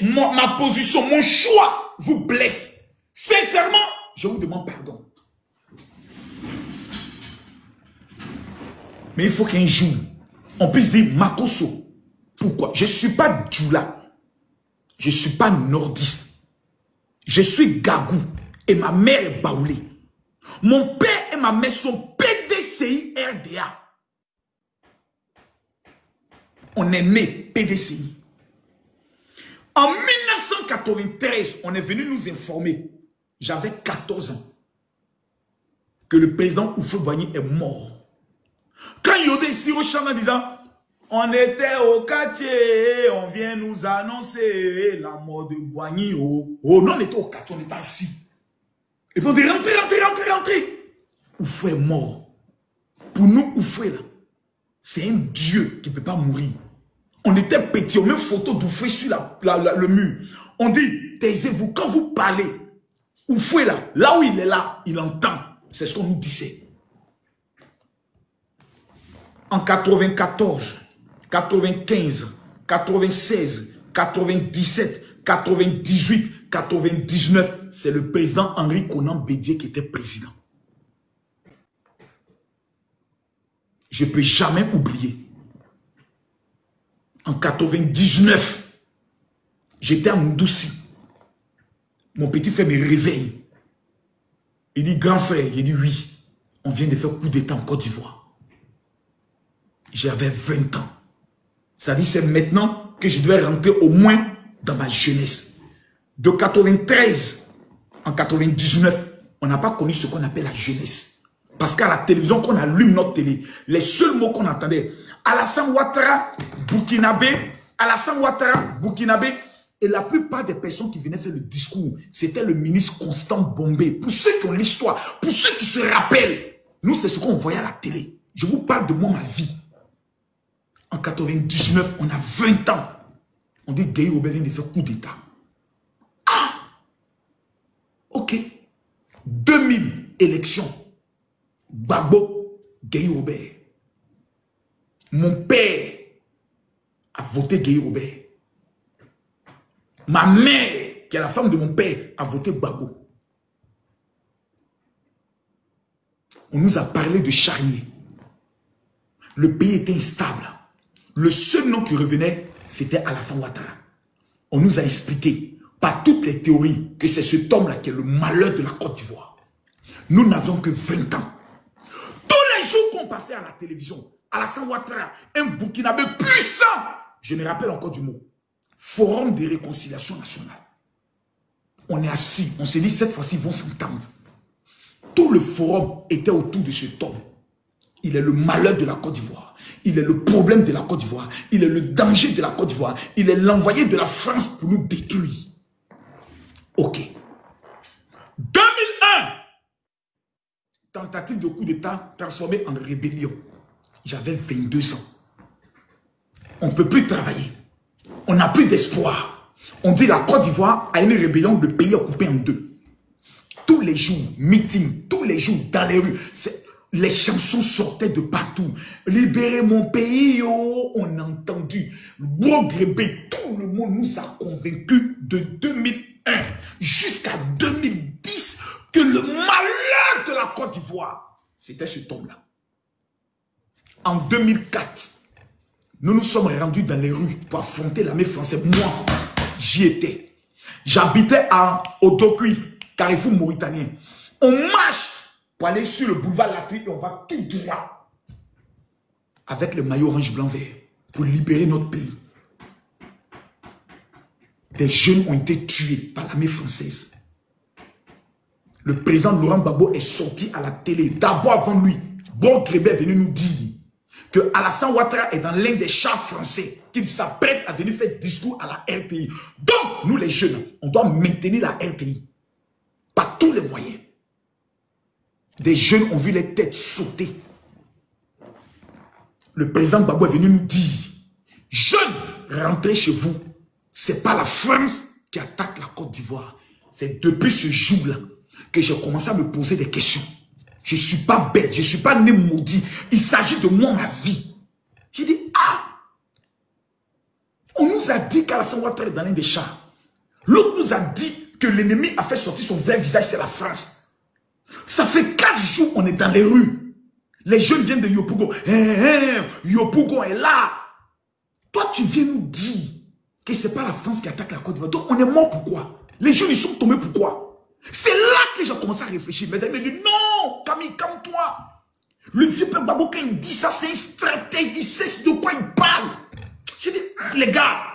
ma position, mon choix vous blesse, sincèrement, je vous demande pardon. Mais il faut qu'un jour, on puisse dire Makosso. Pourquoi? Je ne suis pas Djoula. Je ne suis pas nordiste. Je suis Gagou. Et ma mère est Baoulé. Mon père et ma mère sont PDCI RDA. On est né PDCI. En 1993, on est venu nous informer. J'avais 14 ans. Que le président Houphouët-Boigny est mort. Quand Yodé ici au champ en disant on était au quartier, on vient nous annoncer la mort de Boigny. Oh, non, on était au quartier, on était assis. Et puis on dit rentrez. Houphouët est mort. Pour nous, Houphouët là, c'est un dieu qui ne peut pas mourir. On était petits, on met une photo d'Houphouët sur le mur. On dit, taisez-vous, quand vous parlez, Houphouët là où il est là, il entend. C'est ce qu'on nous disait. En 94, 95, 96, 97, 98, 99, c'est le président Henri Konan Bédié qui était président. Je ne peux jamais oublier. En 99, j'étais à Moudouci. Mon petit frère me réveille. Il dit, grand frère, il dit oui. On vient de faire coup d'État en Côte d'Ivoire. J'avais 20 ans. Ça dit, c'est maintenant que je devais rentrer au moins dans ma jeunesse. De 93 en 99, on n'a pas connu ce qu'on appelle la jeunesse. Parce qu'à la télévision, qu'on allume notre télé, les seuls mots qu'on entendait, Alassane Ouattara, Burkinabé, Alassane Ouattara, Burkinabé, et la plupart des personnes qui venaient faire le discours, c'était le ministre Constant Bombé. Pour ceux qui ont l'histoire, pour ceux qui se rappellent, nous, c'est ce qu'on voyait à la télé. Je vous parle de moi, ma vie. En 99, on a 20 ans. On dit Gueye Robert vient de faire coup d'État. Ah! Ok. 2000 élections. Gbagbo, Gueye Robert. Mon père a voté Gueye Robert. Ma mère, qui est la femme de mon père, a voté Gbagbo. On nous a parlé de charnier. Le pays était instable. Le seul nom qui revenait, c'était Alassane Ouattara. On nous a expliqué, par toutes les théories, que c'est cet homme-là qui est le malheur de la Côte d'Ivoire. Nous n'avions que 20 ans. Tous les jours qu'on passait à la télévision, Alassane Ouattara, un Burkinabé puissant, je me rappelle encore du mot, Forum de réconciliation nationale. On est assis, on s'est dit, cette fois-ci, ils vont s'entendre. Tout le forum était autour de cet homme. Il est le malheur de la Côte d'Ivoire. Il est le problème de la Côte d'Ivoire. Il est le danger de la Côte d'Ivoire. Il est l'envoyé de la France pour nous détruire. Ok. 2001. Tentative de coup d'État transformée en rébellion. J'avais 22 ans. On ne peut plus travailler. On n'a plus d'espoir. On dit la Côte d'Ivoire a une rébellion, le pays est coupé en deux. Tous les jours, meeting, tous les jours, dans les rues, les chansons sortaient de partout. Libérez mon pays, oh, on a entendu. Bogrébé, tout le monde nous a convaincus de 2001 jusqu'à 2010 que le malheur de la Côte d'Ivoire, c'était ce homme-là. En 2004, nous nous sommes rendus dans les rues pour affronter l'armée française. Moi, j'y étais. J'habitais à Odokui, Carrefour mauritanien. On marche pour aller sur le boulevard Latry et on va tout droit avec le maillot orange blanc vert pour libérer notre pays. Des jeunes ont été tués par l'armée française. Le président Laurent Gbagbo est sorti à la télé. D'abord avant lui, Bon Grébé est venu nous dire que Alassane Ouattara est dans l'un des chars français, qu'il s'apprête à venir faire discours à la RTI. Donc, nous les jeunes, on doit maintenir la RTI par tous les moyens. Des jeunes ont vu les têtes sauter. Le président Gbagbo est venu nous dire, jeunes, rentrez chez vous. Ce n'est pas la France qui attaque la Côte d'Ivoire. C'est depuis ce jour-là que j'ai commencé à me poser des questions. Je ne suis pas bête, je ne suis pas né maudit. Il s'agit de moi, ma vie. J'ai dit, ah, on nous a dit qu'Alassane Ouattara est dans l'un des chars. L'autre nous a dit que l'ennemi a fait sortir son vrai visage, c'est la France. Ça fait 4 jours, on est dans les rues. Les jeunes viennent de Yopougon. Yopougon est là. Toi, tu viens nous dire que ce n'est pas la France qui attaque la Côte d'Ivoire. Donc, on est mort pourquoi? Les jeunes, ils sont tombés pourquoi? C'est là que j'ai commencé à réfléchir. Mes amis me disent, non, Camille, calme-toi. Le vieux père Babo, quand il dit ça, c'est une stratégie. Il sait de quoi il parle. J'ai dit, les gars,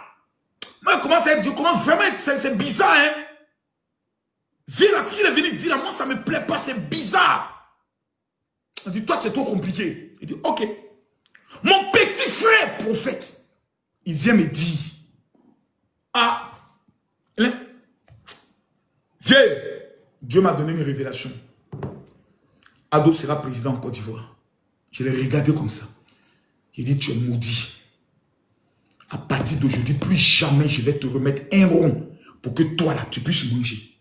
moi, je commence vraiment, c'est bizarre, hein. Viens à ce qu'il est venu dire, moi, ça ne me plaît pas, c'est bizarre. On dit, toi, c'est trop compliqué. Il dit, ok. Mon petit frère, prophète, il vient me dire, ah, viens, Dieu m'a donné une révélation. Ado sera président en Côte d'Ivoire. Je l'ai regardé comme ça. Il dit, tu es maudit. À partir d'aujourd'hui, plus jamais je vais te remettre un rond pour que toi, là, tu puisses manger.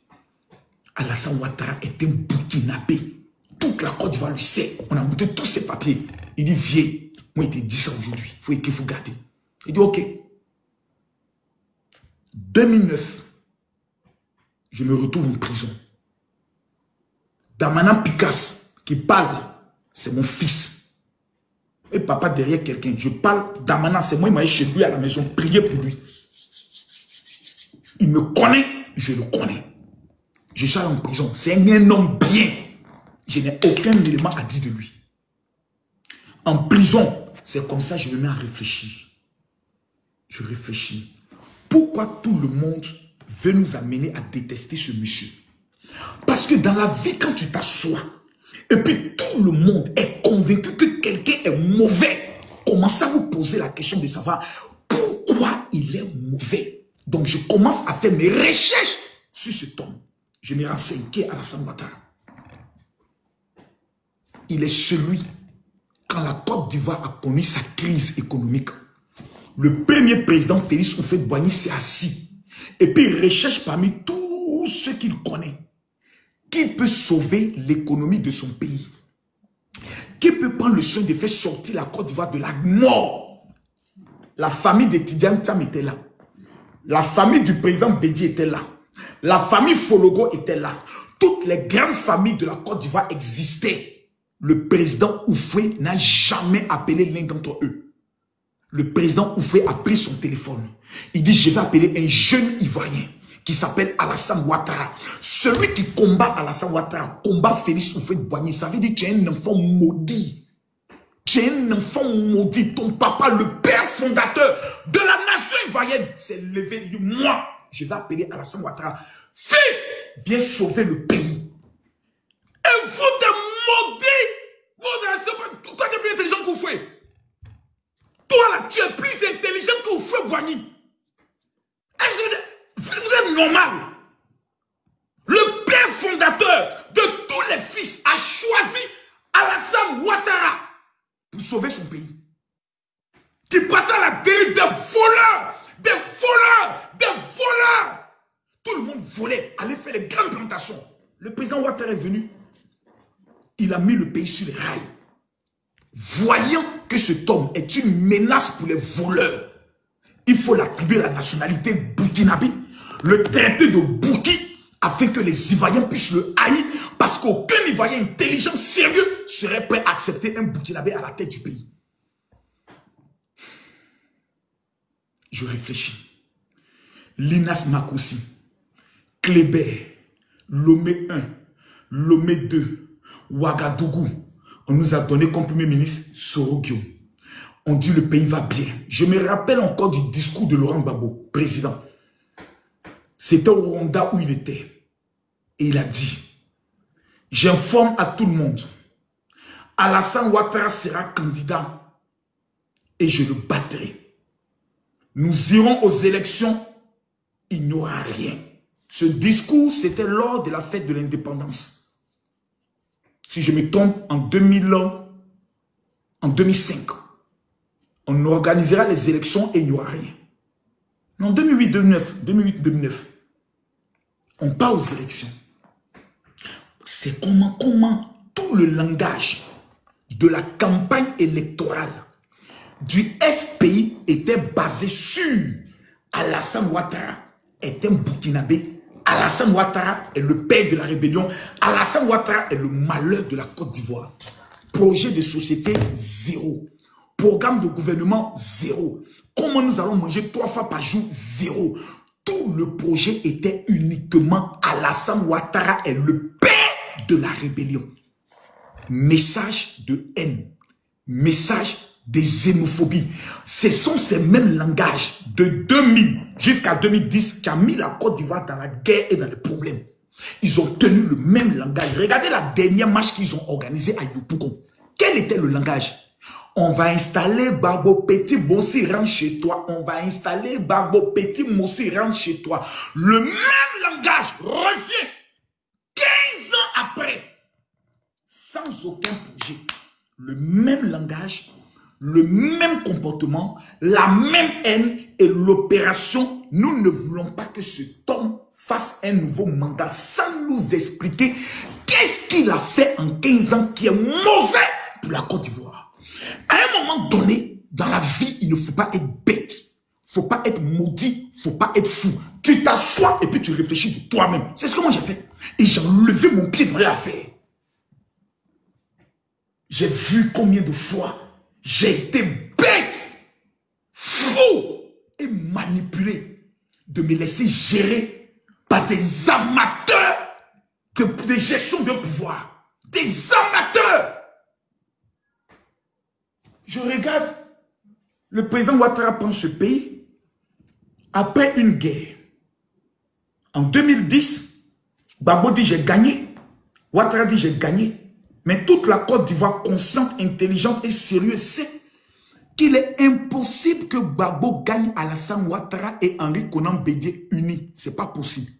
Alassane Ouattara est un burkinabé. Toute la Côte d'Ivoire le sait. On a monté tous ses papiers. Il dit, viens, moi, il te dit ça aujourd'hui. Il faut garder. Il dit, ok. 2009, je me retrouve en prison. Damana Picasse, qui parle, c'est mon fils. Et papa derrière quelqu'un. Je parle d'Amana, c'est moi, il m'a allé chez lui à la maison, prier pour lui. Il me connaît, je le connais. Je suis allé en prison. C'est un homme bien. Je n'ai aucun élément à dire de lui. En prison, c'est comme ça que je me mets à réfléchir. Je réfléchis. Pourquoi tout le monde veut nous amener à détester ce monsieur? Parce que dans la vie, quand tu t'assois, et puis tout le monde est convaincu que quelqu'un est mauvais, commence à vous poser la question de savoir pourquoi il est mauvais. Donc je commence à faire mes recherches sur cet homme. Je me renseigne qui est Alassane Ouattara. Il est celui, quand la Côte d'Ivoire a connu sa crise économique, le premier président Félix Houphouët-Boigny s'est assis et puis il recherche parmi tous ceux qu'il connaît qui peut sauver l'économie de son pays, qui peut prendre le soin de faire sortir la Côte d'Ivoire de la mort. La famille de Tidiane Tam était là. La famille du président Bédi était là. La famille Fologo était là. Toutes les grandes familles de la Côte d'Ivoire existaient. Le président Houphouët n'a jamais appelé l'un d'entre eux. Le président Houphouët a pris son téléphone. Il dit, je vais appeler un jeune Ivoirien qui s'appelle Alassane Ouattara. Celui qui combat Alassane Ouattara, combat Félix Houphouët-Boigny. Ça veut dire que tu es un enfant maudit. Tu es un enfant maudit. Ton papa, le père fondateur de la nation ivoirienne, s'est levé. Il dit, moi, je vais appeler Alassane Ouattara. Fils, viens sauver le pays. Et vous te maudit. Toi, tu es plus intelligent qu'Houphouët. Toi, là, tu es plus intelligent qu'Houphouët-Boigny. Est-ce que vous êtes normal? Le père fondateur de tous les fils a choisi Alassane Ouattara pour sauver son pays. Qui partait à la dérive des voleurs, des voleurs, des voleurs. Tout le monde volait, allait faire les grandes plantations. Le président Ouattara est venu. Il a mis le pays sur les rails. Voyant que cet homme est une menace pour les voleurs, il faut l'attribuer la nationalité burkinabé, le traité de Bouki, afin que les Ivoiriens puissent le haïr, parce qu'aucun Ivoirien intelligent, sérieux, serait prêt à accepter un burkinabé à la tête du pays. Je réfléchis. Linas Makoussi, Kléber, Lomé 1, Lomé 2, Ouagadougou, on nous a donné comme premier ministre Sorogio. On dit le pays va bien. Je me rappelle encore du discours de Laurent Gbagbo, président. C'était au Rwanda où il était. Et il a dit, j'informe à tout le monde, Alassane Ouattara sera candidat et je le battrai. Nous irons aux élections, il n'y aura rien. Ce discours, c'était lors de la fête de l'indépendance. Si je me trompe, en 2005, on organisera les élections et il n'y aura rien. En 2008-2009, on part aux élections. C'est comment tout le langage de la campagne électorale du FPI était basé sur Alassane Ouattara est un Burkinabé. Alassane Ouattara est le père de la rébellion. Alassane Ouattara est le malheur de la Côte d'Ivoire. Projet de société, zéro. Programme de gouvernement, zéro. Comment nous allons manger 3 fois par jour, zéro. Tout le projet était uniquement Alassane Ouattara est le père de la rébellion. Message de haine. Message de xénophobie. Ce sont ces mêmes langages de 2000 jusqu'à 2010 qui a mis la Côte d'Ivoire dans la guerre et dans les problèmes. Ils ont tenu le même langage. Regardez la dernière marche qu'ils ont organisée à Yopougon. Quel était le langage? On va installer Babo Petit Bossi, rentre chez toi. On va installer Babo Petit Mossi, rentre chez toi. Le même langage revient 15 ans après. Sans aucun projet. Le même langage, le même comportement, la même haine et l'opération. Nous ne voulons pas que cet homme fasse un nouveau mandat sans nous expliquer qu'est-ce qu'il a fait en 15 ans qui est mauvais pour la Côte d'Ivoire. À un moment donné, dans la vie, il ne faut pas être bête. Il ne faut pas être maudit. Il ne faut pas être fou. Tu t'assois et puis tu réfléchis de toi-même. C'est ce que moi j'ai fait. Et j'ai enlevé mon pied dans l'affaire. J'ai vu combien de fois j'ai été bête, fou et manipulé de me laisser gérer par des amateurs de gestion de pouvoir. Des amateurs. Je regarde le président Ouattara prendre ce pays après une guerre. En 2010, Gbagbo dit j'ai gagné. Ouattara dit j'ai gagné. Mais toute la Côte d'Ivoire consciente, intelligente et sérieuse sait qu'il est impossible que Gbagbo gagne Alassane Ouattara et Henri Konan Bédié unis. Ce n'est pas possible.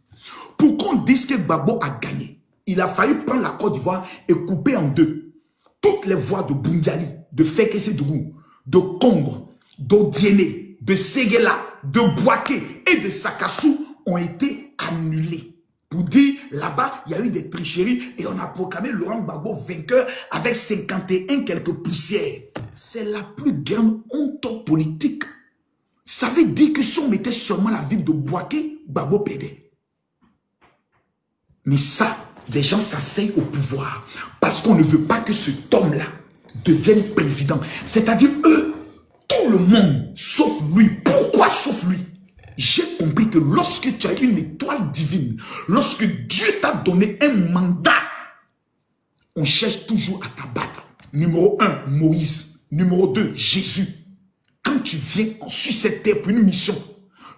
Pour qu'on dise que Gbagbo a gagné, il a fallu prendre la Côte d'Ivoire et couper en deux. Toutes les voix de Boundiali, de Fekese Dougou, de Kongre, d'Odiéné, de Séguéla, de Bouaké et de Sakassou ont été annulées. Pour dire, là-bas, il y a eu des tricheries et on a proclamé Laurent Gbagbo vainqueur avec 51 quelques poussières. C'est la plus grande honte politique. Ça veut dire que si on mettait seulement la ville de Bouaké, Gbagbo perdait. Mais ça, des gens s'asseyent au pouvoir parce qu'on ne veut pas que cet homme-là devienne président. C'est-à-dire, eux, tout le monde, sauf lui. Pourquoi sauf lui? J'ai compris que lorsque tu as une étoile divine, lorsque Dieu t'a donné un mandat, on cherche toujours à t'abattre. Numéro 1, Moïse. Numéro 2, Jésus. Quand tu viens sur cette terre pour une mission,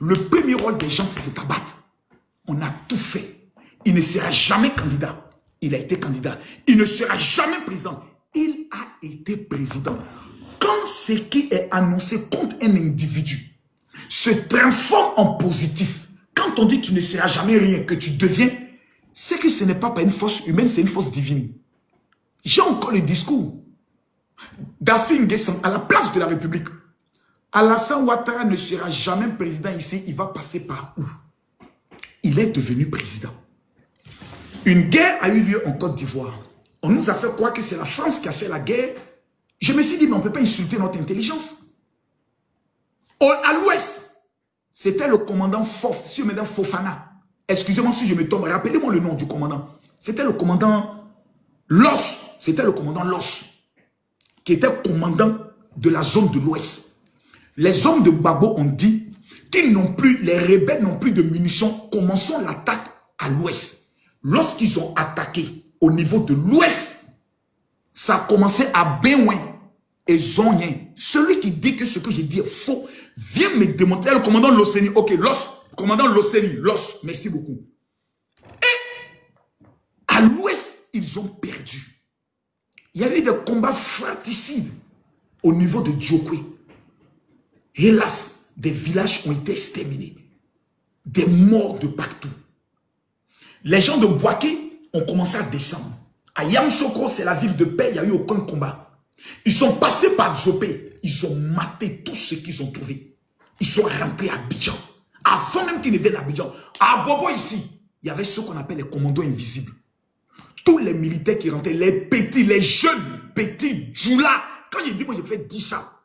le premier rôle des gens, c'est de t'abattre. On a tout fait. Il ne sera jamais candidat. Il a été candidat. Il ne sera jamais président. Il a été président. Quand ce qui est annoncé contre un individu se transforme en positif, quand on dit que tu ne seras jamais rien, que tu deviens, c'est que ce n'est pas par une force humaine, c'est une force divine. J'ai encore le discours. Dafi Nguessan, à la place de la République, Alassane Ouattara ne sera jamais président ici, il va passer par où? Il est devenu président. Une guerre a eu lieu en Côte d'Ivoire. On nous a fait croire que c'est la France qui a fait la guerre. Je me suis dit, mais on ne peut pas insulter notre intelligence. À l'ouest, c'était le commandant Fofana. Excusez-moi si je me trompe, rappelez-moi le nom du commandant. C'était le commandant Loss. C'était le commandant Loss, qui était commandant de la zone de l'ouest. Les hommes de Gbagbo ont dit qu'ils n'ont plus, les rebelles n'ont plus de munitions. Commençons l'attaque à l'ouest. Lorsqu'ils ont attaqué au niveau de l'ouest, ça a commencé à Béouin et Zonien. Celui qui dit que ce que je dis est faux, viens me démontrer. Le commandant Losseni, ok, Loss, commandant Losseni, Loss, merci beaucoup. Et à l'ouest, ils ont perdu. Il y a eu des combats fratricides au niveau de Diokwe. Hélas, des villages ont été exterminés. Des morts de partout. Les gens de Bouaké ont commencé à descendre. À Yamoussoukro, c'est la ville de paix, il n'y a eu aucun combat. Ils sont passés par Zopé. Ils ont maté tout ce qu'ils ont trouvé. Ils sont rentrés à Abidjan. Avant même qu'ils ne viennent à Abidjan. À Bobo ici, il y avait ce qu'on appelle les commandos invisibles. Tous les militaires qui rentraient, les petits, les jeunes petits, Djoula. Quand il dit, moi, je vais dire ça.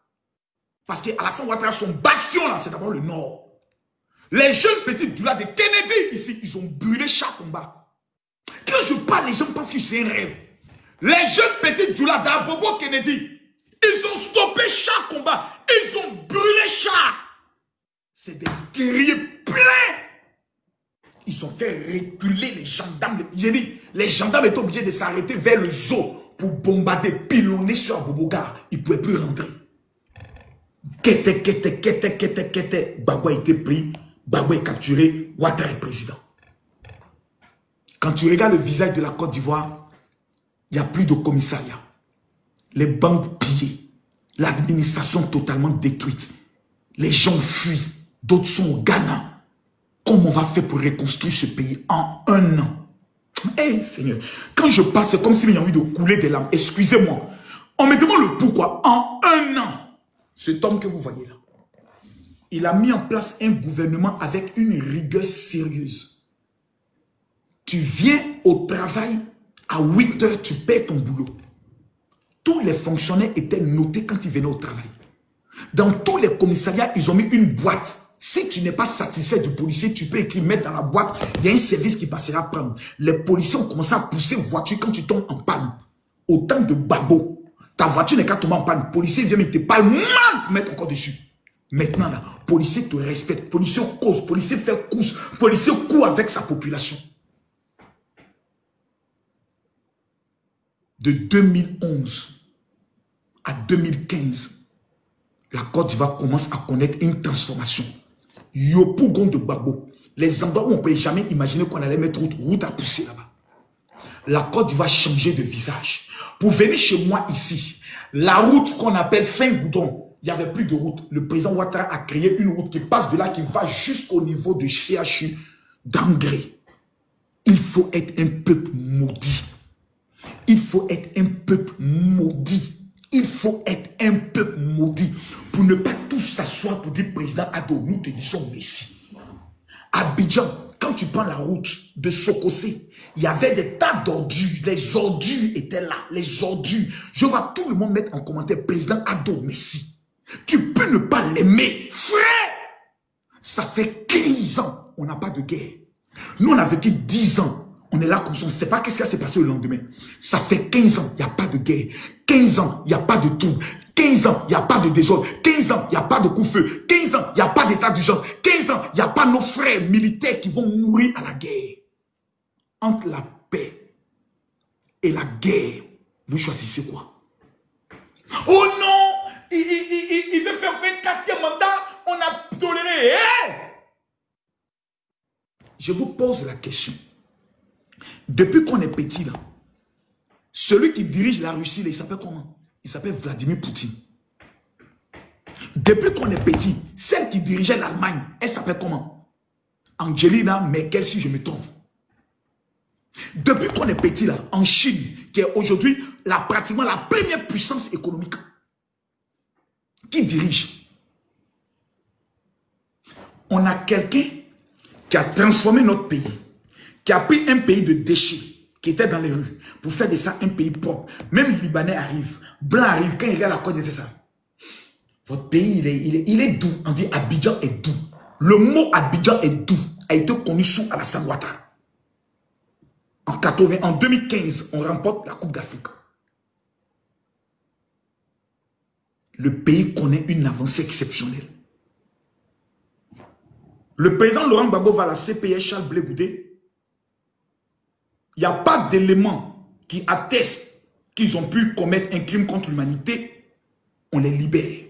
Parce qu'Alassane Ouattara, son bastion, là, c'est d'abord le nord. Les jeunes petits Doula de Kennedy ici, ils ont brûlé chaque combat. Quand je parle, les gens pensent que c'est un rêve. Les jeunes petits Doula d'Abobo Kennedy, ils ont stoppé chaque combat. Ils ont brûlé chaque. C'est des guerriers pleins. Ils ont fait reculer les gendarmes. Les gendarmes étaient obligés de s'arrêter vers le zoo pour bombarder, pilonner sur Aboboga. Ils ne pouvaient plus rentrer. Bagbo a été pris, Bagbo est capturé, Ouattara est président. Quand tu regardes le visage de la Côte d'Ivoire, il n'y a plus de commissariat. Les banques pillées, l'administration totalement détruite. Les gens fuient, d'autres sont au Ghana. Comment on va faire pour reconstruire ce pays en un an? Hey, Seigneur, quand je parle, c'est comme s'il y a envie de couler des larmes. Excusez-moi. On me demande le pourquoi. En un an, cet homme que vous voyez là, il a mis en place un gouvernement avec une rigueur sérieuse. Tu viens au travail, à 8 heures, tu paies ton boulot. Tous les fonctionnaires étaient notés quand ils venaient au travail. Dans tous les commissariats, ils ont mis une boîte. Si tu n'es pas satisfait du policier, tu peux écrire, mettre dans la boîte, il y a un service qui passera prendre. Les policiers ont commencé à pousser voiture quand tu tombes en panne. Autant de babos. Ta voiture n'est qu'à tomber en panne. Le policier vient, mais il te parle mal pour mettre encore dessus. Maintenant, là, policier te respecte, policier cause, policier fait course, policier court avec sa population. De 2011 à 2015, la Côte d'Ivoire commence à connaître une transformation. Yopougon de Babo. Les endroits où on ne peut jamais imaginer qu'on allait mettre route à pousser là-bas. La Côte d'Ivoire changer de visage. Pour venir chez moi ici, la route qu'on appelle Fin-Goudon, il n'y avait plus de route. Le président Ouattara a créé une route qui passe de là, qui va jusqu'au niveau du CHU d'Angré. Il faut être un peuple maudit. Il faut être un peuple maudit. Il faut être un peuple maudit pour ne pas tous s'asseoir pour dire président Ado, nous te disons merci. Abidjan, quand tu prends la route de Sokosé, il y avait des tas d'ordures. Les ordures étaient là, les ordures. Je vois tout le monde mettre en commentaire président Ado, merci. Tu peux ne pas l'aimer, frère. Ça fait 15 ans, on n'a pas de guerre. Nous, on a vécu 10 ans. On est là comme ça, on ne sait pas qu'est-ce qui s'est passé le lendemain. Ça fait 15 ans, il n'y a pas de guerre. 15 ans, il n'y a pas de trouble. 15 ans, il n'y a pas de désordre. 15 ans, il n'y a pas de coup-feu. 15 ans, il n'y a pas d'état d'urgence. 15 ans, il n'y a pas nos frères militaires qui vont mourir à la guerre. Entre la paix et la guerre, vous choisissez quoi? Oh non, il veut faire un 4e mandat, on a toléré. Hey! Je vous pose la question. Depuis qu'on est petit là, celui qui dirige la Russie, là, il s'appelle comment? Il s'appelle Vladimir Poutine. Depuis qu'on est petit, celle qui dirigeait l'Allemagne, elle s'appelle comment? Angela Merkel, si je me trompe. Depuis qu'on est petit là, en Chine, qui est aujourd'hui pratiquement la première puissance économique, qui dirige? On a quelqu'un qui a transformé notre pays, qui a pris un pays de déchets, qui était dans les rues, pour faire de ça un pays propre. Même les Libanais arrivent, Blanc arrive, quand il regarde la Côte, il fait ça. Votre pays, il est doux. On dit Abidjan est doux. Le mot Abidjan est doux a été connu sous Alassane Ouattara. En 2015, on remporte la Coupe d'Afrique. Le pays connaît une avancée exceptionnelle. Le président Laurent Gbagbo va à la CPS Charles Blé Goudé. Il n'y a pas d'éléments qui attestent qu'ils ont pu commettre un crime contre l'humanité. On les libère.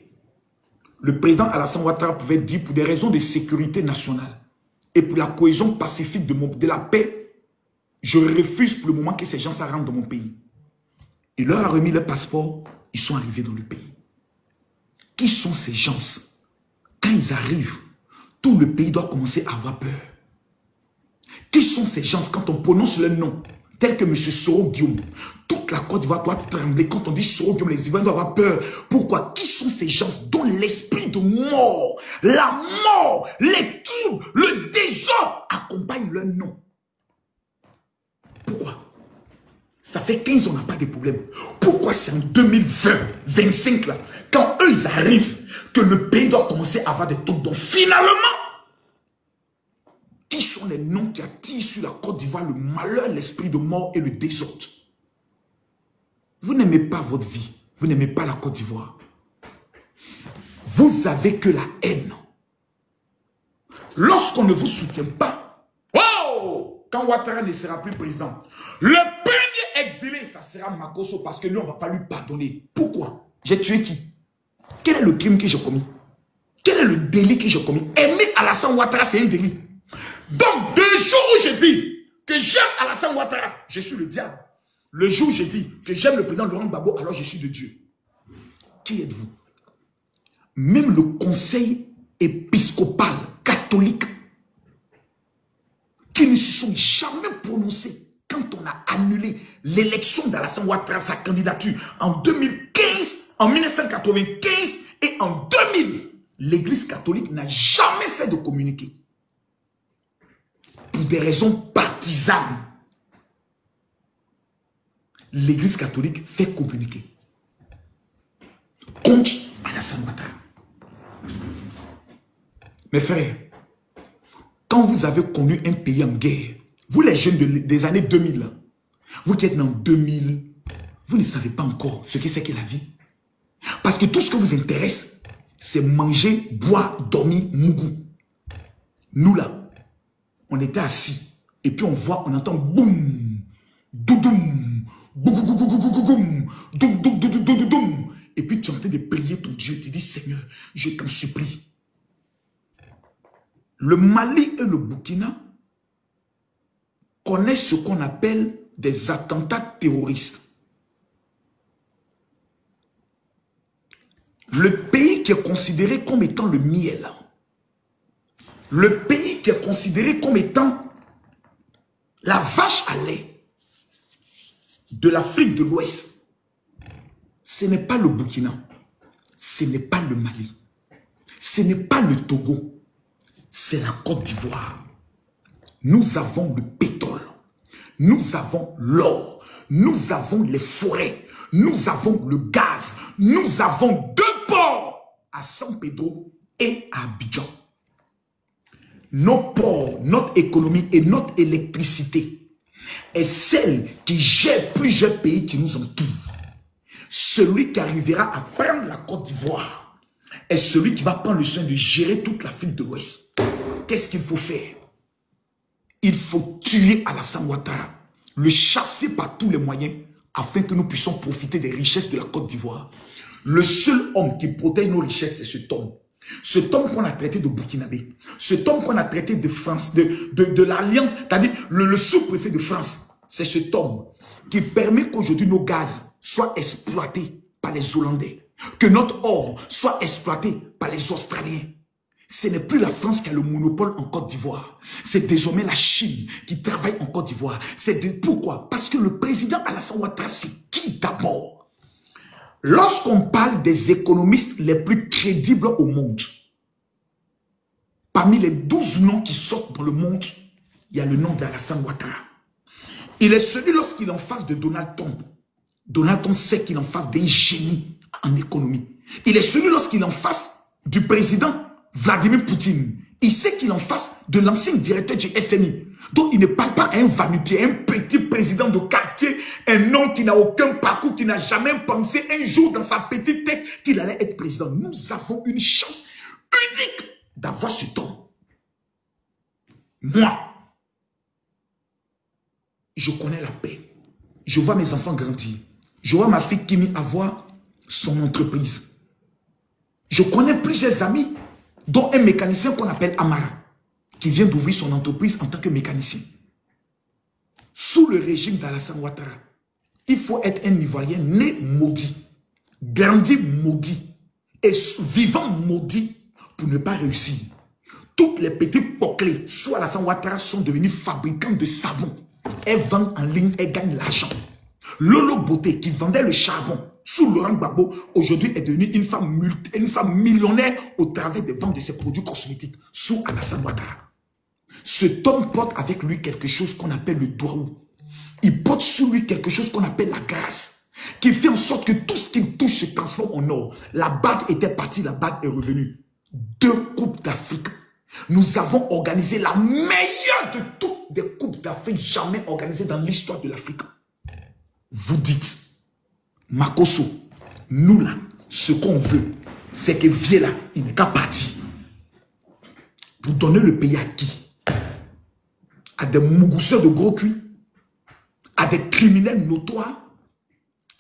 Le président Alassane Ouattara pouvait dire, pour des raisons de sécurité nationale et pour la cohésion pacifique de la paix, je refuse pour le moment que ces gens rentrent dans mon pays. Il leur a remis leur passeport, ils sont arrivés dans le pays. Qui sont ces gens? Quand ils arrivent, tout le pays doit commencer à avoir peur. Qui sont ces gens quand on prononce leur nom, tel que M. Soro Guillaume? Toute la Côte d'Ivoire doit trembler. Quand on dit Soro Guillaume, les Ivoiriens doivent avoir peur. Pourquoi? Qui sont ces gens dont l'esprit de mort, la mort, les troubles, le désordre accompagnent leur nom? Pourquoi? Ça fait 15 ans, on n'a pas de problème. Pourquoi c'est en 2020, 25 là, quand eux ils arrivent, que le pays doit commencer à avoir des trucs? Donc finalement, sont les noms qui attirent sur la Côte d'Ivoire le malheur, l'esprit de mort et le désordre. Vous n'aimez pas votre vie. Vous n'aimez pas la Côte d'Ivoire. Vous avez que la haine. Lorsqu'on ne vous soutient pas, oh, quand Ouattara ne sera plus président, le premier exilé, ça sera Makosso, parce que nous, on ne va pas lui pardonner. Pourquoi? J'ai tué qui? Quel est le crime que j'ai commis? Quel est le délit que j'ai commis? Aimer Alassane Ouattara, c'est un délit. Donc, le jour où je dis que j'aime Alassane Ouattara, je suis le diable. Le jour où je dis que j'aime le président Laurent Gbagbo, alors je suis de Dieu. Qui êtes-vous? Même le conseil épiscopal catholique qui ne se sont jamais prononcés quand on a annulé l'élection d'Alassane Ouattara, sa candidature en 2015, en 1995 et en 2000. L'église catholique n'a jamais fait de communiqué. Pour des raisons partisanes. L'église catholique fait communiquer contre Alassane Ouattara. Mes frères, quand vous avez connu un pays en guerre, vous les jeunes des années 2000, vous qui êtes dans 2000, vous ne savez pas encore ce que c'est que la vie. Parce que tout ce que vous intéresse, c'est manger, boire, dormir, mougou. Nous là, on était assis et puis on voit, on entend boum, doudoum, bougougougougougougoum, doum. Et puis tu es en train de prier ton Dieu, tu dis Seigneur, je t'en supplie. Le Mali et le Burkina connaissent ce qu'on appelle des attentats terroristes. Le pays qui est considéré comme étant le miel, le pays qui est considéré comme étant la vache à lait de l'Afrique de l'Ouest, ce n'est pas le Burkina, ce n'est pas le Mali, ce n'est pas le Togo, c'est la Côte d'Ivoire. Nous avons le pétrole, nous avons l'or, nous avons les forêts, nous avons le gaz, nous avons 2 ports à San Pedro et à Abidjan. Nos ports, notre économie et notre électricité est celle qui gère plusieurs pays qui nous entourent. Celui qui arrivera à prendre la Côte d'Ivoire est celui qui va prendre le soin de gérer toute l'Afrique de l'Ouest. Qu'est-ce qu'il faut faire? Il faut tuer Alassane Ouattara, le chasser par tous les moyens afin que nous puissions profiter des richesses de la Côte d'Ivoire. Le seul homme qui protège nos richesses, c'est cet homme. Cet homme qu'on a traité de Burkinabé, cet homme qu'on a traité de France, de l'Alliance, c'est-à-dire le sous-préfet de France, c'est cet homme qui permet qu'aujourd'hui nos gaz soient exploités par les Hollandais, que notre or soit exploité par les Australiens. Ce n'est plus la France qui a le monopole en Côte d'Ivoire. C'est désormais la Chine qui travaille en Côte d'Ivoire. Pourquoi? Parce que le président Alassane Ouattara, c'est qui d'abord? Lorsqu'on parle des économistes les plus crédibles au monde, parmi les 12 noms qui sortent dans le monde, il y a le nom d'Alassane Ouattara. Il est celui lorsqu'il est en face de Donald Trump. Donald Trump sait qu'il est en face d'un génie en économie. Il est celui lorsqu'il est en face du président Vladimir Poutine. Il sait qu'il est en face de l'ancien directeur du FMI. Donc il ne parle pas à un va-nu-pied, un petit président de quartier, un homme qui n'a aucun parcours, qui n'a jamais pensé un jour dans sa petite tête qu'il allait être président. Nous avons une chance unique d'avoir cet homme. Moi, je connais la paix. Je vois mes enfants grandir. Je vois ma fille Kimi avoir son entreprise. Je connais plusieurs amis, dont un mécanicien qu'on appelle Amara, qui vient d'ouvrir son entreprise en tant que mécanicien. Sous le régime d'Alassane Ouattara, il faut être un Ivoirien né maudit, grandi maudit et vivant maudit pour ne pas réussir. Toutes les petites poclés sous Alassane Ouattara sont devenus fabricants de savon. Elles vendent en ligne, elles gagnent l'argent. Lolo Beauté, qui vendait le charbon sous Laurent Gbagbo, aujourd'hui est devenue une femme millionnaire au travers des ventes de ses produits cosmétiques sous Alassane Ouattara. Cet homme porte avec lui quelque chose qu'on appelle le doaou. Il porte sur lui quelque chose qu'on appelle la grâce, qui fait en sorte que tout ce qu'il touche se transforme en or. La bague était partie, la bague est revenue. 2 coupes d'Afrique. Nous avons organisé la meilleure de toutes les coupes d'Afrique jamais organisées dans l'histoire de l'Afrique. Vous dites, Makosso, nous là, ce qu'on veut, c'est que Viela, il n'est qu'à partir. Pour donner le pays à qui? À des mougousseurs de gros cuits, à des criminels notoires,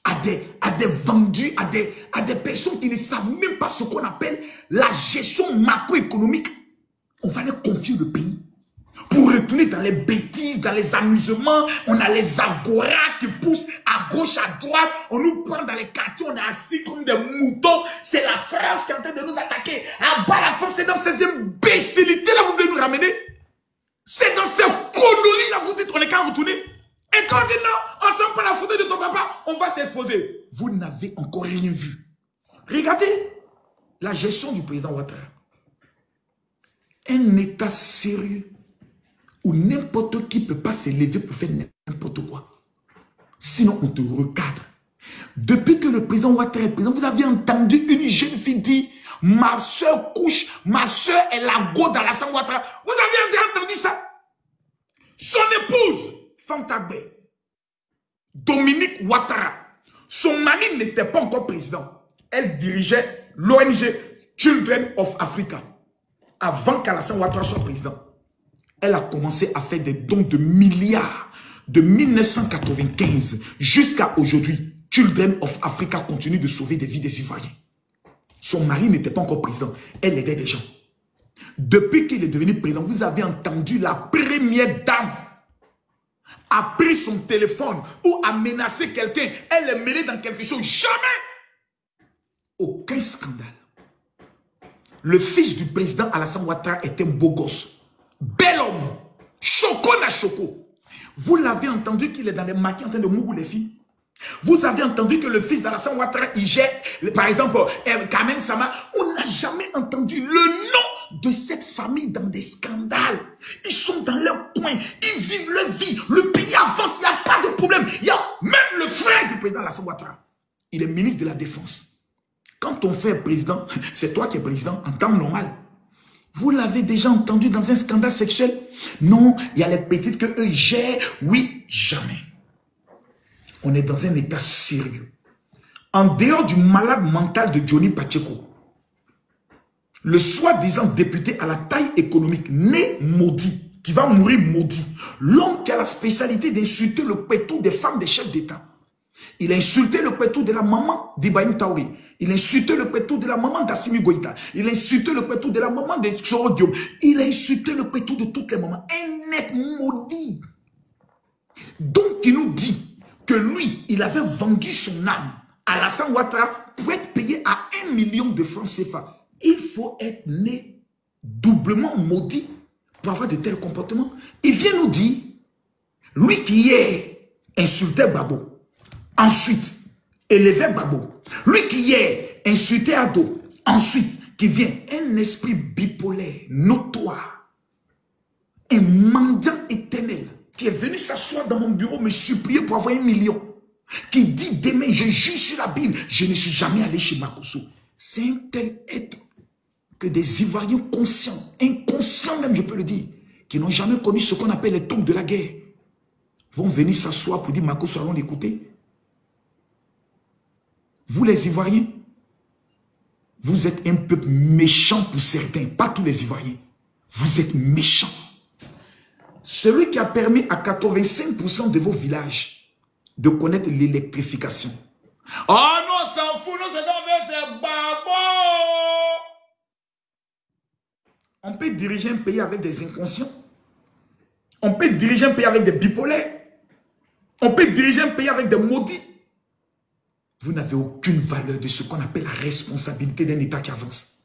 à des vendus, à des personnes qui ne savent même pas ce qu'on appelle la gestion macroéconomique. On va leur confier le pays. Pour retourner dans les bêtises, dans les amusements, on a les agoras qui poussent à gauche, à droite, on nous prend dans les quartiers, on est assis comme des moutons. C'est la France qui est en train de nous attaquer. À bas la France, c'est dans ces imbécilités-là, vous voulez nous ramener? C'est dans ces conneries-là, vous dites, on est qu'à retourner. Et quand on dit non, on sent pas la photo de ton papa, on va t'exposer. Vous n'avez encore rien vu. Regardez la gestion du président Ouattara. Un état sérieux où n'importe qui ne peut pas s'élever pour faire n'importe quoi. Sinon, on te recadre. Depuis que le président Ouattara est président, vous avez entendu une jeune fille dire « Ma soeur couche, ma soeur est la go d'Alassane Ouattara. » Vous avez entendu ça? Son épouse, Fantabé, Dominique Ouattara, son mari n'était pas encore président. Elle dirigeait l'ONG Children of Africa. Avant qu'Alassane Ouattara soit président, elle a commencé à faire des dons de milliards. De 1995 jusqu'à aujourd'hui, Children of Africa continue de sauver des vies des Ivoiriens. Son mari n'était pas encore président. Elle aidait des gens. Depuis qu'il est devenu président, vous avez entendu la première dame a pris son téléphone ou a menacé quelqu'un. Elle est mêlée dans quelque chose. Jamais. Aucun scandale. Le fils du président Alassane Ouattara est un beau gosse. Bel homme. Choco na choco. Vous l'avez entendu qu'il est dans les maquis en train de mourir les filles. Vous avez entendu que le fils d'Alassane Ouattara, il gère, par exemple, Kamen Sama. On n'a jamais entendu le nom de cette famille dans des scandales. Ils sont dans leur coin. Ils vivent leur vie. Le pays avance. Il n'y a pas de problème. Il y a même le frère du président Alassane Ouattara. Il est ministre de la Défense. Quand ton frère est président, c'est toi qui es président en temps normal. Vous l'avez déjà entendu dans un scandale sexuel? Non, il y a les petites que eux gèrent. Oui, jamais. On est dans un état sérieux. En dehors du malade mental de Johnny Pacheco, le soi-disant député à la taille économique, né maudit, qui va mourir maudit, l'homme qui a la spécialité d'insulter le pétou des femmes des chefs d'État. Il a insulté le pétou de la maman d'Ibrahim Traoré. Il a insulté le pétou de la maman d'Assimi Goïta. Il a insulté le pétou de la maman de Soro Diop. Il a insulté le pétou de toutes les mamans. Un net maudit. Donc il nous dit que lui, il avait vendu son âme à Alassane Ouattara pour être payé à 1 million de francs CFA. Il faut être né doublement maudit pour avoir de tels comportements. Il vient nous dire, lui qui hier insultait Babo, ensuite élevait Babo, lui qui hier insultait Ado, ensuite qui vient un esprit bipolaire, notoire, un mendiant éternel, qui est venu s'asseoir dans mon bureau, me supplier pour avoir 1 million, qui dit demain, je jure sur la Bible, je ne suis jamais allé chez Makosso. C'est un tel être que des Ivoiriens conscients, inconscients même, je peux le dire, qui n'ont jamais connu ce qu'on appelle les tombes de la guerre, vont venir s'asseoir pour dire Makosso, allons l'écouter. Vous les Ivoiriens, vous êtes un peuple méchant pour certains, pas tous les Ivoiriens. Vous êtes méchants. Celui qui a permis à 85% de vos villages de connaître l'électrification. Oh non, on s'en fout, non, c'est babo. On peut diriger un pays avec des inconscients. On peut diriger un pays avec des bipolaires. On peut diriger un pays avec des maudits. Vous n'avez aucune valeur de ce qu'on appelle la responsabilité d'un État qui avance.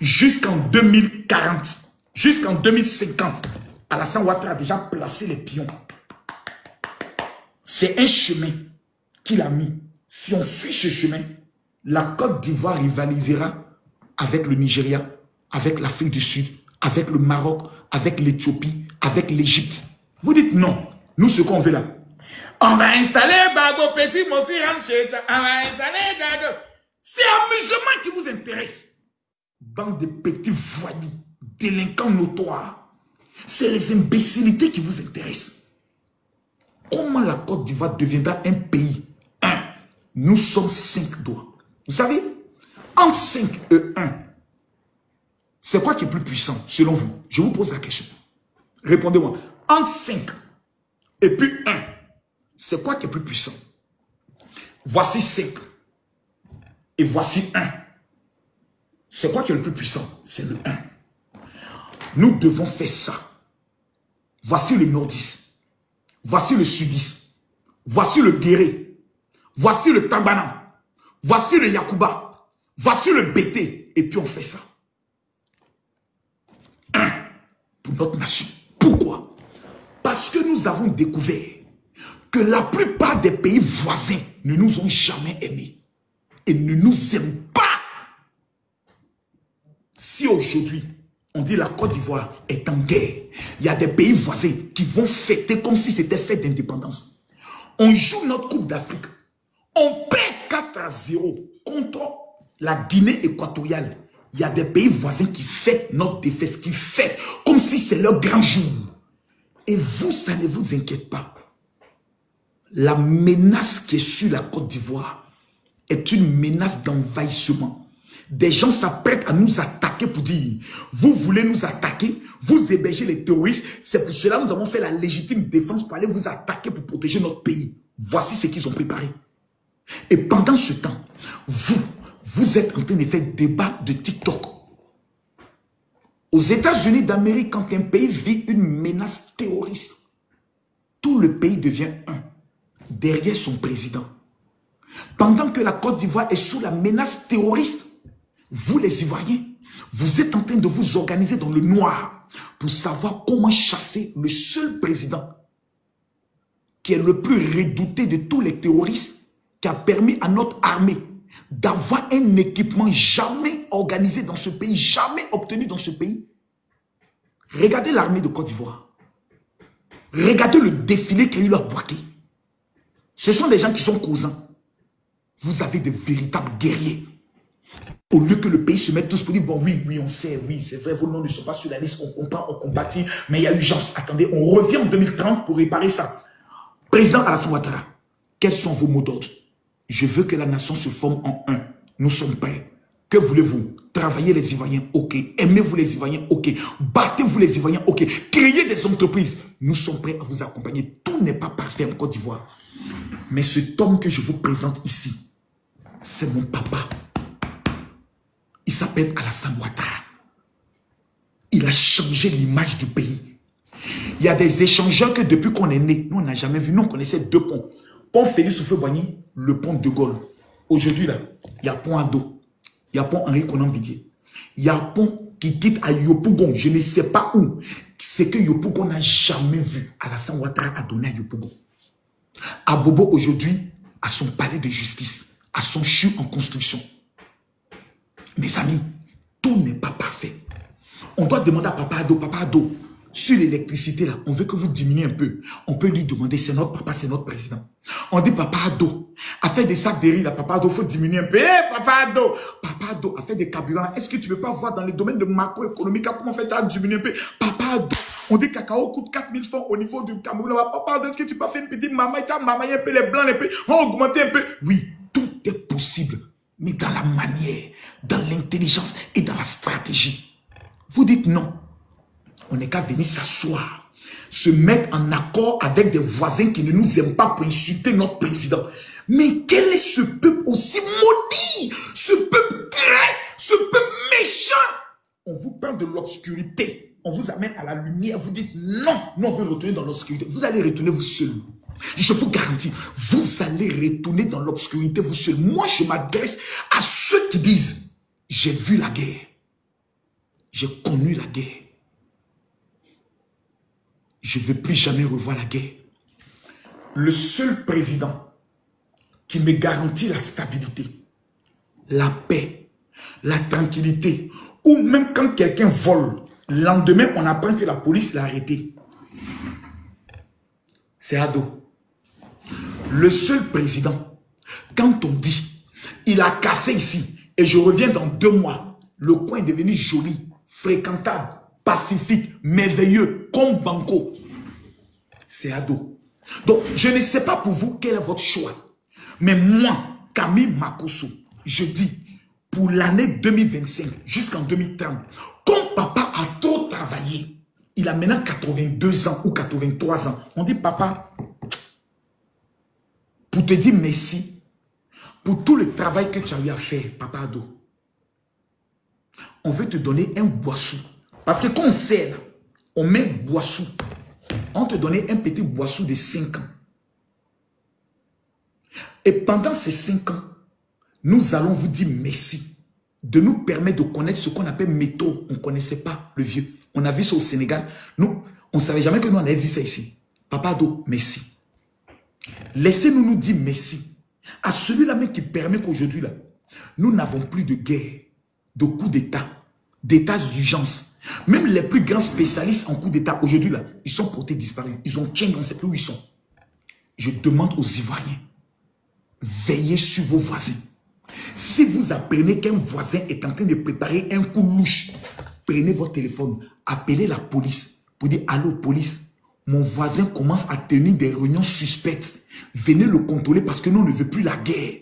Jusqu'en 2040, jusqu'en 2050, Alassane Ouattara a déjà placé les pions. C'est un chemin qu'il a mis. Si on suit ce chemin, la Côte d'Ivoire rivalisera avec le Nigeria, avec l'Afrique du Sud, avec le Maroc, avec l'Éthiopie, avec l'Égypte. Vous dites non. Nous, ce qu'on veut là, on va installer Babo Petit, Mossi Rancheta. On va installer Dago. C'est l'amusement qui vous intéresse. Bande de petits voyous, délinquants notoires. C'est les imbécilités qui vous intéressent. Comment la Côte d'Ivoire deviendra un pays? Nous sommes 5 doigts. Vous savez, entre 5 et 1, c'est quoi qui est plus puissant selon vous? Je vous pose la question. Répondez-moi. Entre 5 et puis 1, c'est quoi qui est plus puissant? Voici 5 et voici 1. C'est quoi qui est le plus puissant? C'est le 1. Nous devons faire ça. Voici le nordiste. Voici le sudiste. Voici le guéré. Voici le Tambana. Voici le Yakuba. Voici le Bété. Et puis on fait ça. 1 pour notre nation. Pourquoi? Parce que nous avons découvert que la plupart des pays voisins ne nous ont jamais aimés. Et ne nous aiment pas. Si aujourd'hui, on dit la Côte d'Ivoire est en guerre, il y a des pays voisins qui vont fêter comme si c'était fête d'indépendance. On joue notre Coupe d'Afrique. On perd 4-0 contre la Guinée équatoriale. Il y a des pays voisins qui fêtent notre défaite, qui fêtent comme si c'est leur grand jour. Et vous, ça ne vous inquiète pas. La menace qui est sur la Côte d'Ivoire est une menace d'envahissement. Des gens s'apprêtent à nous attaquer pour dire, vous voulez nous attaquer, vous hébergez les terroristes, c'est pour cela que nous avons fait la légitime défense pour aller vous attaquer pour protéger notre pays. Voici ce qu'ils ont préparé. Et pendant ce temps, vous êtes en train de faire débat de TikTok. Aux États-Unis d'Amérique, quand un pays vit une menace terroriste, tout le pays devient un, derrière son président. Pendant que la Côte d'Ivoire est sous la menace terroriste, vous les Ivoiriens, vous êtes en train de vous organiser dans le noir pour savoir comment chasser le seul président qui est le plus redouté de tous les terroristes, qui a permis à notre armée d'avoir un équipement jamais organisé dans ce pays, jamais obtenu dans ce pays. Regardez l'armée de Côte d'Ivoire. Regardez le défilé qu'il y a eu leur Bouaké. Ce sont des gens qui sont causants. Vous avez de véritables guerriers. Au lieu que le pays se mette tous pour dire, bon oui, on sait, oui, c'est vrai, vos noms ne sont pas sur la liste, on comprend, on combattit, mais il y a urgence. Attendez, on revient en 2030 pour réparer ça. Président Alassane Ouattara, quels sont vos mots d'ordre? Je veux que la nation se forme en un. Nous sommes prêts. Que voulez-vous? Travaillez les Ivoiriens, ok. Aimez-vous les Ivoiriens, ok. Battez-vous les Ivoiriens, ok. Créez des entreprises. Nous sommes prêts à vous accompagner. Tout n'est pas parfait en Côte d'Ivoire. Mais cet homme que je vous présente ici, c'est mon papa. Il s'appelle Alassane Ouattara. Il a changé l'image du pays. Il y a des échangeurs que depuis qu'on est né, nous on n'a jamais vu. Nous on connaissait 2 ponts. Pont Félix Houphouët-Boigny, le pont de Gaulle. Aujourd'hui là, il y a pont Ado. Il y a pont Henri Konan Didier. Il y a pont qui quitte à Yopougon. Je ne sais pas où. C'est que Yopougon n'a jamais vu. Alassane Ouattara a donné à Yopougon. Abobo aujourd'hui a son palais de justice, a son CHU en construction. Mes amis, tout n'est pas parfait. On doit demander à Papa Ado, sur l'électricité là, on veut que vous diminuez un peu. On peut lui demander, c'est notre papa, c'est notre président. On dit Papa Ado, a fait des sacs de riz là, Papa Ado, il faut diminuer un peu. Papa Ado, a fait des carburants. Est-ce que tu ne veux pas voir dans le domaine de macroéconomique comment on fait ça diminuer un peu? Papa Ado, on dit cacao coûte 4000 francs au niveau du Cameroun. Papa Ado, est-ce que tu peux pas faire une petite maman, un peu les blancs, les peu, on va augmenter un peu? Oui, tout est possible, mais dans la manière, dans l'intelligence et dans la stratégie. Vous dites non. On n'est qu'à venir s'asseoir, se mettre en accord avec des voisins qui ne nous aiment pas pour insulter notre président. Mais quel est ce peuple aussi maudit? Ce peuple traître, ce peuple méchant. On vous parle de l'obscurité. On vous amène à la lumière. Vous dites non, nous on veut retourner dans l'obscurité. Vous allez retourner vous seul. Je vous garantis, vous allez retourner dans l'obscurité vous seul. Moi, je m'adresse à ceux qui disent, j'ai vu la guerre. J'ai connu la guerre. Je ne veux plus jamais revoir la guerre. Le seul président qui me garantit la stabilité, la paix, la tranquillité, ou même quand quelqu'un vole, le lendemain, on apprend que la police l'a arrêté. C'est Ado. Le seul président, quand on dit, il a cassé ici, et je reviens dans 2 mois, le coin est devenu joli, fréquentable, pacifique, merveilleux, comme Banco. C'est ado. Donc, je ne sais pas pour vous quel est votre choix. Mais moi, Camille Makosso, je dis, pour l'année 2025 jusqu'en 2030, comme papa a trop travaillé, il a maintenant 82 ans ou 83 ans. On dit, papa, pour te dire merci, pour tout le travail que tu as eu à faire, papa ado, on veut te donner un boissou. Parce que quand on sert, on met boissou. On te donnait un petit boissou de 5 ans. Et pendant ces 5 ans, nous allons vous dire merci. De nous permettre de connaître ce qu'on appelle métaux. On ne connaissait pas le vieux. On a vu ça au Sénégal. Nous, on ne savait jamais que nous on avait vu ça ici. Papa ado, merci. Laissez-nous nous dire merci. À celui-là même qui permet qu'aujourd'hui, là, nous n'avons plus de guerre, de coups d'État, d'états d'urgence. Même les plus grands spécialistes en coups d'État, aujourd'hui, là, ils sont portés disparus. Ils ont tient, on ne sait plus où ils sont. Je demande aux Ivoiriens, veillez sur vos voisins. Si vous apprenez qu'un voisin est en train de préparer un coup louche, prenez votre téléphone, appelez la police pour dire « Allô, police, mon voisin commence à tenir des réunions suspectes. Venez le contrôler parce que nous, on ne veut plus la guerre. »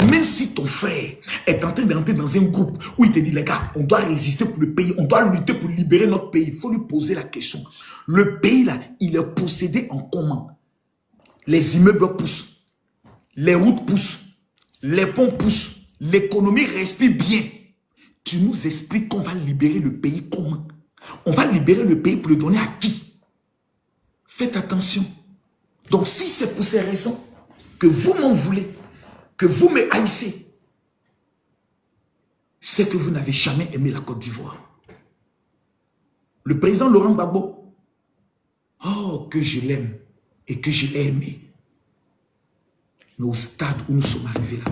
Même si ton frère est en train d'entrer dans un groupe où il te dit « Les gars, on doit résister pour le pays, on doit lutter pour libérer notre pays. » Il faut lui poser la question. Le pays, là, il est possédé en comment? Les immeubles poussent, les routes poussent, les ponts poussent, l'économie respire bien. Tu nous expliques qu'on va libérer le pays comment? On va libérer le pays pour le donner à qui? Faites attention. Donc si c'est pour ces raisons que vous m'en voulez, que vous me haïssez, c'est que vous n'avez jamais aimé la Côte d'Ivoire. Le président Laurent Gbagbo, oh que je l'aime et que je l'ai aimé. Mais au stade où nous sommes arrivés là,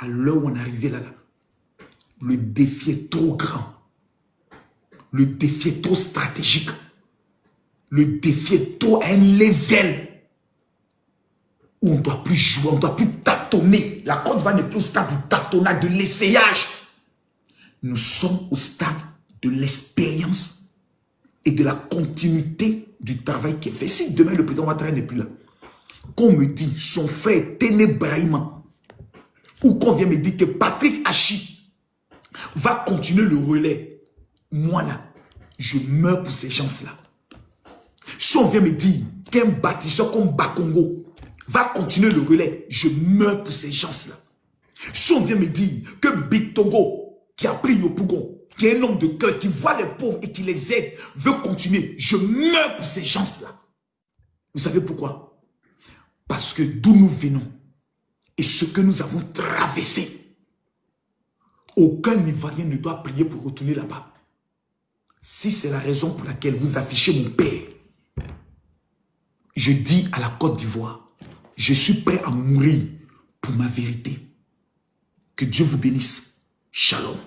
à l'heure où on est arrivé là, le défi est trop grand. Le défi est trop stratégique. Le défi est trop à un level où on ne doit plus jouer, on ne doit plus tâtonner. La Côte d'Ivoire n'est plus au stade du tâtonnage, de l'essayage. Nous sommes au stade de l'expérience et de la continuité du travail qui est fait. Si demain le président Ouattara n'est plus là, qu'on me dit son frère Téné Brahima, ou qu'on vient me dire que Patrick Hachi va continuer le relais, moi là, je meurs pour ces gens-là. Si on vient me dire qu'un bâtisseur comme Bakongo va continuer le relais, je meurs pour ces gens-là. Si on vient me dire que Big Togo, qui a pris Yopougon, qui est un homme de cœur, qui voit les pauvres et qui les aide, veut continuer, je meurs pour ces gens-là. Vous savez pourquoi? Parce que d'où nous venons et ce que nous avons traversé, aucun Ivoirien ne doit prier pour retourner là-bas. Si c'est la raison pour laquelle vous affichez mon père, je dis à la Côte d'Ivoire, je suis prêt à mourir pour ma vérité. Que Dieu vous bénisse. Shalom.